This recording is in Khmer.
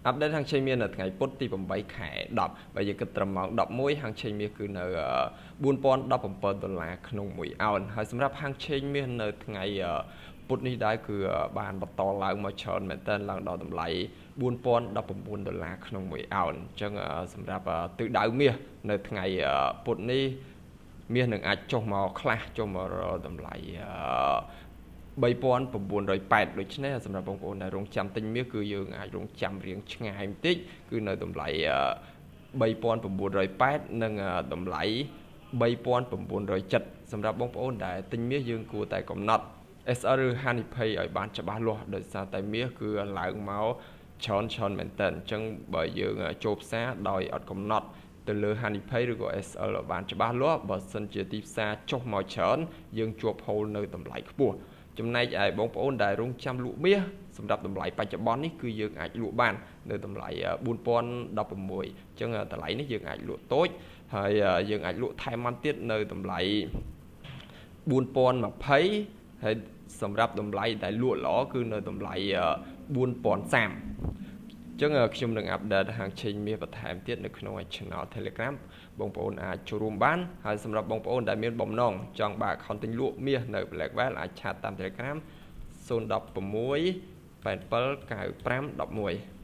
update ហាងឆេងមាននៅថ្ងៃពុធទី8ខែ10បើយើងគិតត្រឹមម៉ោង11ហាងឆេងមានគឺនៅ$4017ក្នុង1អោនហើយសម្រាប់ហាងឆេងមាននៅថ្ងៃពុធនេះដែរគឺបានបន្តឡើងមកច្រើនមែនទែនឡើងដល់តម្លៃ$4019ក្នុង1អោនអញ្ចឹងសម្រាប់ទិសដៅមាសនៅថ្ងៃពុធនេះមាសនឹងអាចចុះមកខ្លះចុះមកតម្លៃ$3980ដូច្នេះសម្រាប់បងប្អូនដែលរងចាំទិញមាសគឺយើងអាចរងចាំរៀងឆ្ងាយបន្តិចគឺនៅតម្លៃ$3980និងតម្លៃ$3970សម្រាប់បងប្អូនដែលទិញមាសយើងគួរតែកំណត់ SL ឬហានិភ័យឲ្យបានច្បាស់លាស់ដោយសារតែមាសគឺឡើងមកច្រើនមែនតើអញ្ចឹងបើយើងចូលផ្សារដោយអត់កំណត់ទៅលើហានិភ័យឬក៏ SL ឲ្យបានច្បាស់លាស់បើសិនជាទីផ្សារចុះមកច្រើនយើងជាប់ហូលនៅតម្លៃខ្ពស់ចំណែកឯបងប្អូនដែលរងចាំលក់មាសសម្រាប់តម្លៃបច្ចុប្បន្ននេះគឺយើងអាចលក់បាននៅតម្លៃ$4016អញ្ចឹងតម្លៃនេះយើងអាចលក់តូចហើយយើងអាចលក់ថែមបានទៀតនៅតម្លៃ$4020ហើយសម្រាប់តម្លៃដែលលក់ល្អគឺនៅតម្លៃ$4030ចឹងខ្ញុំនឹងអាប់ដេតហាងឆេងមាសបន្ថែមទៀតនៅក្នុង Channel Telegram បងប្អូនអាចចូលរួមបានហើយសម្រាប់បងប្អូនដែលមានបំណងចង់បើក account ទិញលក់មាសនៅ Blackwell អាចឆាតតាម Telegram 016 87 95 11